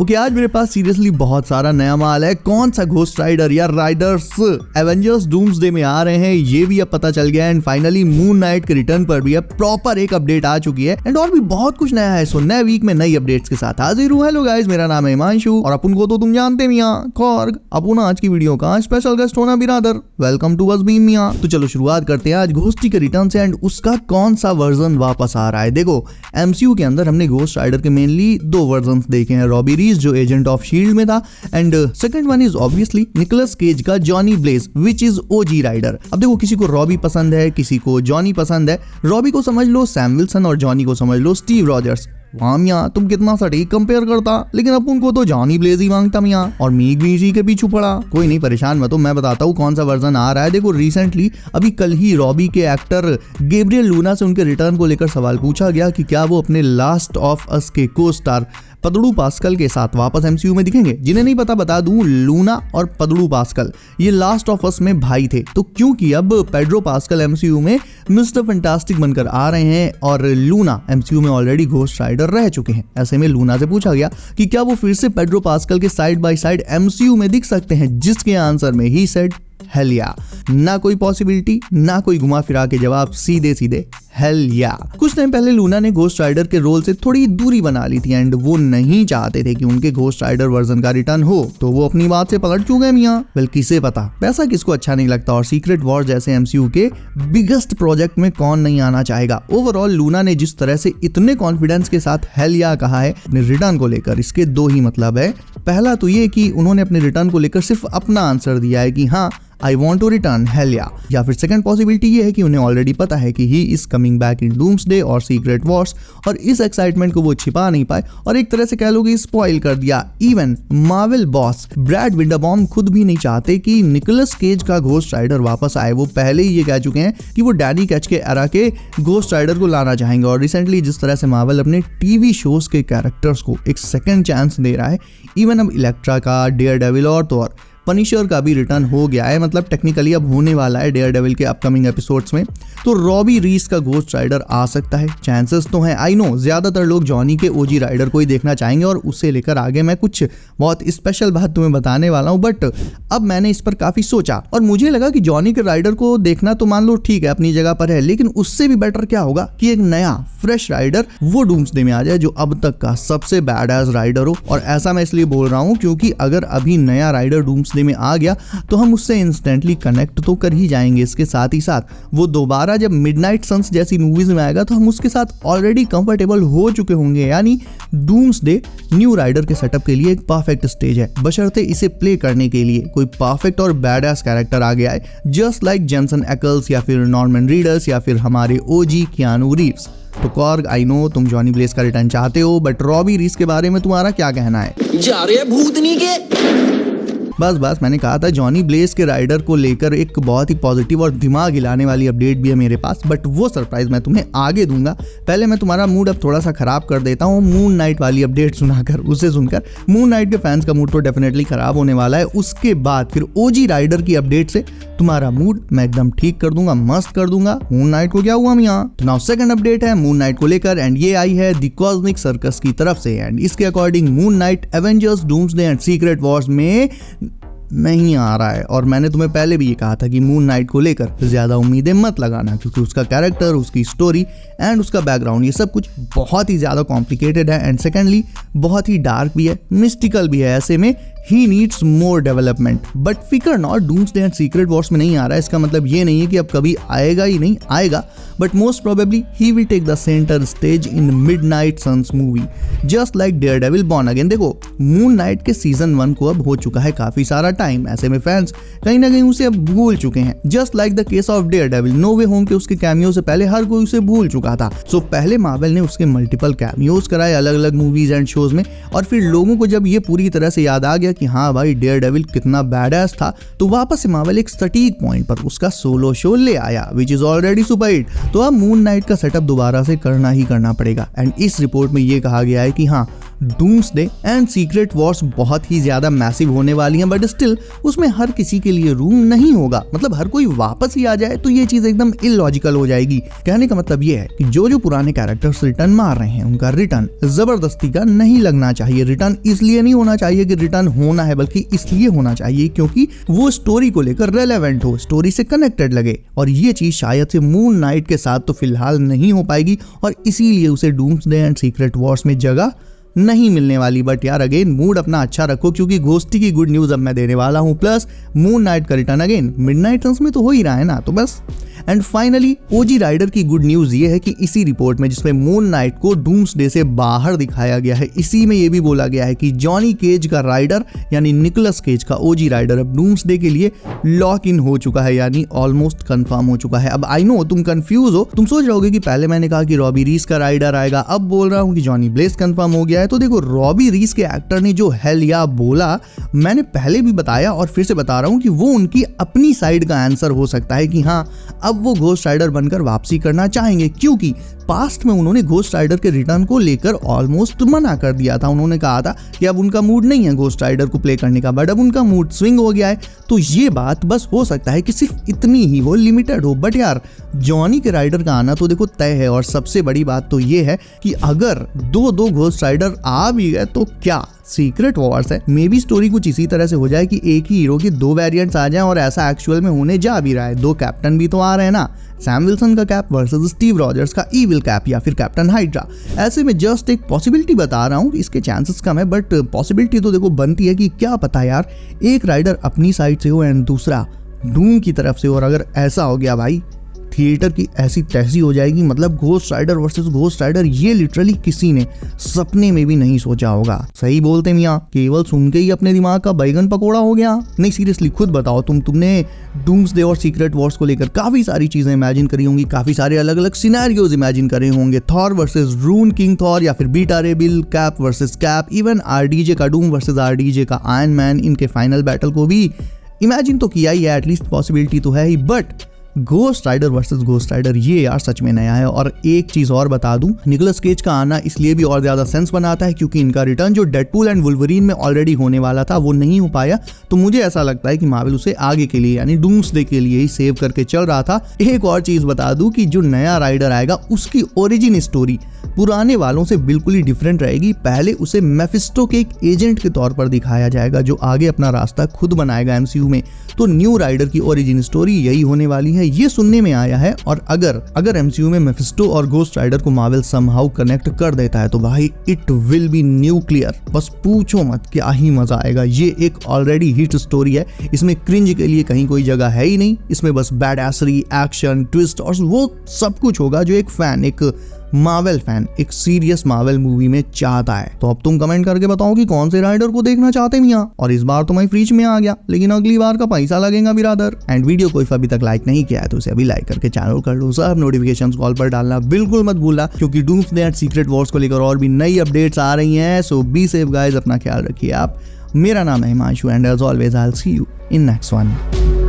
Okay, आज मेरे पास seriously बहुत सारा नया माल है। कौन सा घोस्ट राइडर या राइडर्स एवेंजर्स डूम्सडे में आ रहे हैं ये भी अब पता चल गया है। एंड फाइनली मून नाइट के रिटर्न पर भी अब प्रॉपर एक अपडेट आ चुकी है। एंड और भी बहुत कुछ नया है। सो नए वीक में नई अपडेट्स के साथ हाजिर हूं। हेलो गाइस, मेरा नाम है हिमांशु और अपन को तो तुम जानते मियां कॉर्ग। अपन आज की वीडियो का स्पेशल गेस्ट होना बिरादर। वेलकम टू अस बीम मियां। तो चलो शुरुआत करते हैं आज घोस्टी के रिटर्न से एंड उसका कौन सा वर्जन वापस आ रहा है। देखो, एमसीयू के अंदर हमने घोस्ट राइडर के मेनली दो वर्जन देखे हैं। रॉबी रीज जो एजेंट ऑफ शील्ड में था and second one is obviously Nicolas Cage का Johnny Blaze which is OG rider. अब देखो, किसी को रॉबी पसंद है, किसी को जॉनी पसंद है। रॉबी को समझ लो सैम विल्सन और जॉनी को समझ लो स्टीव रॉजर्स। वाह मियां, तुम कितना सटीक कंपेयर करता, लेकिन अपन को तो जॉनी ब्लेज ही मांगता मियां और मीग भी इसी के पीछे पड़ा। कोई नहीं, परेशान मत हो, मैं बताता हूँ कौन सा वर्जन आ रहा है। देखो, रिसेंटली अभी कल ही रॉबी के एक्टर गैब्रियल लूना से उनके रिटर्न को लेकर सवाल पूछा गया कि क्या वो अपने लास्ट ऑफ अस के को स्टार पदड़ू पास्कल के साथ वापस एमसीयू में दिखेंगे। जिन्हें नहीं पता बता दूं, लूना और पदड़ू पास्कल ये लास्ट ऑफ अस में भाई थे। तो क्योंकि अब पेड्रो पास्कल एमसीयू में मिस्टर फैंटास्टिक बनकर आ रहे हैं और लूना एमसीयू में ऑलरेडी घोस्ट राइडर रह चुके हैं, ऐसे में लूना से पूछा गया कि क्या वो फिर से पेड्रो पास्कल के साइड बाय साइड एमसीयू में दिख सकते हैं, जिसके आंसर में ही सेड हेल या। ना कोई पॉसिबिलिटी, ना कोई घुमा फिरा के जवाब, सीधे सीधे हेल या। कुछ टाइम पहले लूना ने घोस्ट राइडर के रोल से थोड़ी दूरी बना ली थी एंड वो नहीं चाहते थे कि उनके घोस्ट राइडर वर्जन का रिटर्न हो, तो वो अपनी बात से पलट चुके मियां। वेल, किसे पता, पैसा किसको अच्छा नहीं लगता और सीक्रेट वॉर जैसे एमसीयू के बिगेस्ट प्रोजेक्ट में कौन नहीं आना चाहेगा। ओवरऑल लूना ने जिस तरह से इतने कॉन्फिडेंस के साथ हेल या कहा है अपने रिटर्न को लेकर, इसके दो ही मतलब है। पहला तो ये कि उन्होंने अपने रिटर्न को लेकर सिर्फ अपना आंसर दिया है कि हाँ I want to return, hell yeah। या फिर सेकंड पॉसिबिलिटी ये है कि उन्हें ऑलरेडी पता है कि he is coming back in doomsday और सीक्रेट वॉर्स और इस एक्साइटमेंट को वो छिपा नहीं पाए और एक तरह से कह लो कि स्पॉइल कर दिया। इवन मार्वल बॉस ब्रैड विंडरबॉम खुद भी नहीं चाहते कि निकोलस केज का घोस्ट राइडर वापस आए। वो पहले ही ये कह चुके हैं कि वो डैनी कैच के एरा के घोस्ट राइडर को लाना चाहेंगे। और रिसेंटली जिस तरह से मार्वल अपने टीवी शोज के कैरेक्टर्स को एक सेकेंड चांस दे रहा है, इवन अब इलेक्ट्रा का, डेयर डेविल और थॉर, पनिशर का भी रिटर्न हो गया है, मतलब टेक्निकली अब होने वाला है डेयर डेविल के अपकमिंग एपिसोड्स में। तो रॉबी रीस का घोस्ट राइडर आ सकता है, चांसेस तो हैं। आई नो ज्यादातर लोग जॉनी के ओजी राइडर को ही देखना चाहेंगे और उससे लेकर आगे मैं कुछ बहुत स्पेशल बात तुम्हें बताने वाला हूं। बट अब मैंने इस पर काफी सोचा और मुझे लगा कि जॉनी के राइडर को देखना तो मान लो ठीक है, अपनी जगह पर है, लेकिन उससे भी बेटर क्या होगा कि एक नया फ्रेश राइडर वो डूम्सडे में आ जाए जो अब तक का सबसे बैडएस राइडर हो। और ऐसा मैं इसलिए बोल रहा हूं क्योंकि अगर अभी नया राइडर डूम्सडे में आ गया तो हम उससे इंस्टेंटली कनेक्ट तो कर ही जाएंगे। इसके साथ ही साथ वो दोबारा जब मिडनाइट सन्स जैसी मूवीज में आएगा तो हम उसके साथ ऑलरेडी कंफर्टेबल हो चुके होंगे। यानी डूम्सडे न्यू राइडर के सेटअप के लिए एक परफेक्ट स्टेज है, बशर्ते इसे प्ले करने के लिए कोई परफेक्ट और बैडएस कैरेक्टर आ गया है, जस्ट लाइक जेंसन एक्ल्स या फिर नॉर्मन रीडर्स या फिर हमारे ओजी कियानू रीव्स। तो कॉर्ग, आई नो तुम जॉनी ब्लेज का रिटर्न चाहते हो, बट रॉबी रीस के बारे में तुम्हारा क्या कहना है? जा रहे भूतनी के बस मैंने कहा था जॉनी ब्लेज के राइडर को लेकर एक बहुत ही पॉजिटिव और दिमाग हिलाने वाली अपडेट भी है मेरे पास, बट वो सरप्राइज मैं तुम्हें आगे दूंगा। पहले मैं तुम्हारा मूड अब थोड़ा सा खराब कर देता हूँ मून नाइट वाली अपडेट सुनाकर। उसे सुनकर मून नाइट के फैंस का मूड तो डेफिनेटली खराब होने वाला है। उसके बाद फिर ओजी राइडर की अपडेट से तुम्हारा मूड मैं एकदम ठीक कर दूंगा, मस्त कर दूंगा। मून नाइट को क्या हुआ मियां? तो नाउ सेकंड अपडेट है मून नाइट को लेकर एंड ये आई है द कॉस्मिक सर्कस की तरफ से एंड इसके according moon night Avengers doomsday and Secret Wars में नहीं आ रहा है। और मैंने तुम्हें पहले भी ये कहा था कि मून नाइट को लेकर ज्यादा उम्मीदें मत लगाना क्योंकि उसका कैरेक्टर, उसकी स्टोरी एंड उसका बैकग्राउंड ये सब कुछ बहुत ही ज्यादा कॉम्प्लिकेटेड है एंड सेकेंडली बहुत ही डार्क भी है, मिस्टिकल भी है। ऐसे में ही नीड्स मोर डेवलपमेंट। बट फिकर not, Doomsday and Secret Wars में नहीं आ रहा है, इसका मतलब ये नहीं है कि अब कभी आएगा ही नहीं, आएगा, but most probably he will take the centre stage in Midnight Sons movie just like Daredevil Born Again. देखो, मून नाइट के सीजन 1 को अब हो चुका है काफी सारा टाइम, ऐसे में फैंस कहीं ना कहीं उसे अब भूल चुके हैं। Just like the case of Daredevil, No Way Home के उसके कैमियो से पहले हर कोई उसे भूल चुका था। सो पहले मार्वल ने उसके मल्टीपल कैमियोज कराए अलग अलग मूवीज एंड शोज में और फिर लोगों को जब ये पूरी तरह से याद आ गया कि हाँ भाई डेयरडेविल कितना बैडएस था, तो वापस से मार्वल एक सटीक पॉइंट पर उसका सोलो शो ले आया which is already super hit. तो अब मून नाइट का सेटअप दोबारा से करना ही करना पड़ेगा एंड इस रिपोर्ट में ये कहा गया है कि हाँ डूम्सडे एंड सीक्रेट वॉर्स बहुत ही ज्यादा मैसिव होने वाली हैं, बट स्टिल उसमें हर किसी के लिए रूम नहीं होगा। मतलब हर कोई वापस ही आ जाए तो ये चीज एकदम इलॉजिकल हो जाएगी। कहने का मतलब ये है कि जो पुराने कैरेक्टर्स रिटर्न मार रहे हैं उनका रिटर्न जबरदस्ती का नहीं लगना चाहिए। रिटर्न इसलिए नहीं होना चाहिए कि रिटर्न होना है, बल्कि इसलिए होना चाहिए क्योंकि वो स्टोरी को लेकर रेलेवेंट हो, स्टोरी से कनेक्टेड लगे। और ये चीज शायद से मून नाइट के साथ तो फिलहाल नहीं हो पाएगी और इसीलिए उसे डूम्सडे एंड सीक्रेट वॉर्स में जगह नहीं मिलने वाली। बट यार अगेन मूड अपना अच्छा रखो क्योंकि घोस्टी की गुड न्यूज अब मैं देने वाला हूं। प्लस मून नाइट का रिटर्न अगेन मिडनाइट सन्स में तो हो ही रहा है ना, तो बस। एंड फाइनली ओजी राइडर की गुड न्यूज ये है कि इसी रिपोर्ट में जिसमें मून नाइट को डूम्सडे से बाहर दिखाया गया है, इसी में ये भी बोला गया है कि जॉनी केज का राइडर यानी निकोलस केज का ओजी राइडर अब डूम्सडे के लिए लॉक इन हो चुका है, यानी ऑलमोस्ट कंफर्म हो चुका है। अब आई नो तुम कंफ्यूज हो, तुम सोच रहे होगे कि पहले मैंने कहा कि रॉबी रीस का राइडर आएगा, अब बोल रहा हूं कि जॉनी ब्लेस कंफर्म हो गया है। तो देखो रॉबी रीस के एक्टर ने जो हेल या बोला मैंने पहले भी बताया और फिर से बता रहा हूं कि वो उनकी अपनी साइड का आंसर हो सकता है कि हाँ अब वो घोस्ट राइडर बनकर वापसी करना चाहेंगे, क्योंकि पास्ट में उन्होंने घोस्ट राइडर के रिटर्न को लेकर ऑलमोस्ट मना कर दिया था। उन्होंने कहा था कि अब उनका मूड नहीं है घोस्ट राइडर को प्ले करने का, बट अब उनका मूड स्विंग हो गया है। तो ये बात बस हो सकता है कि सिर्फ इतनी ही हो, लिमिटेड हो। बट यार जॉनी के राइडर का आना तो देखो तय है। और सबसे बड़ी बात तो ये है कि अगर दो घोस्ट राइडर आ भी गए तो क्या सीक्रेट वॉर्स है, मे बी स्टोरी कुछ इसी तरह से हो जाए कि एक ही हीरो के दो वेरिएंट्स आ जाएं और ऐसा एक्चुअल में होने जा भी रहा है। दो कैप्टन भी तो आ रहे हैं ना, सैम विल्सन का कैप वर्सेस स्टीव रॉजर्स का ईविल कैप या फिर कैप्टन हाइड्रा। ऐसे में जस्ट एक पॉसिबिलिटी बता रहा हूँ, इसके चांसेस कम है बट पॉसिबिलिटी तो देखो बनती है कि क्या पता यार एक राइडर अपनी साइड से हो एंड दूसरा डूम की तरफ से हो। और अगर ऐसा हो गया भाई थिएटर की ऐसी तहसी हो जाएगी। मतलब Ghost Rider versus Ghost Rider ये लिटरली किसी ने सपने में भी नहीं सोचा होगा। सही बोलते मियाँ, केवल सुन के ही अपने दिमाग का बैगन पकोड़ा हो गया। नहीं सीरियसली खुद बताओ तुमने डूम्सडे और सीक्रेट वॉर्स को लेकर काफी सारी चीजें इमेजिन करी होंगी, काफी सारे अलग अलग सिनेरियोज इमेजिन करे होंगे। Thor versus Rune King Thor या फिर Beta Ray Bill, Cap versus Cap, even RDJ का डूम वर्सेस आरडीजे का आयरन मैन, इनके फाइनल बैटल को भी इमेजिन तो किया ही है, एटलीस्ट पॉसिबिलिटी तो है ही। But Ghost Rider versus Ghost Rider ये यार सच में नया है। और एक चीज और बता दूं, निकोलस केज का आना इसलिए भी और ज्यादा सेंस बनाता है क्योंकि इनका रिटर्न जो डेडपूल एंड वुल्वरीन में ऑलरेडी होने वाला था वो नहीं हो पाया। तो मुझे ऐसा लगता है कि मार्वल उसे आगे के लिए यानी डूम्सडे के लिए ही सेव करके चल रहा था। एक और चीज बता दूं कि जो नया राइडर आएगा उसकी ओरिजिन स्टोरी पुराने वालों से बिल्कुल ही डिफरेंट रहेगी। पहले उसे मेफिस्टो के एक एजेंट के तौर पर दिखाया जाएगा जो आगे अपना रास्ता खुद बनाएगा एमसीयू में। तो न्यू राइडर की ओरिजिन स्टोरी यही होने वाली है, ये सुनने में आया है। और अगर एमसीयू में मेफिस्टो और घोस्ट राइडर को मार्वल समहाउ कनेक्ट कर देता है तो भाई इट विल बी न्यूक्लियर। बस पूछो मत, क्या ही मजा आएगा। ये एक ऑलरेडी हिट स्टोरी है, इसमें क्रिंज के लिए कहीं कोई जगह है ही नहीं। इसमें बस बैडएसरी, एक्शन, ट्विस्ट और वो सब कुछ होगा जो एक फैन, एक मार्वल फैन एक सीरियस मार्वल मूवी में चाहता है। तो अब तुम कमेंट करके बताओ कि कौन से राइडर को देखना चाहते मियां। और इस बार तो मैं फ्रीज में आ गया, लेकिन अगली बार का पैसा लगेगा बिरादर। एंड वीडियो को अभी तक लाइक नहीं किया है तो उसे अभी लाइक करके चैनल कर लो। सब नोटिफिकेशंस कॉल पर डालना बिल्कुल मत भूलना क्योंकि डूम्सडे एंड सीक्रेट वॉर्स को लेकर और भी नई अपडेट्स आ रही हैं। सो बी सेफ गाइस, अपना ख्याल रखिए आप। मेरा नाम है Himanshu and as always I will see you in next one.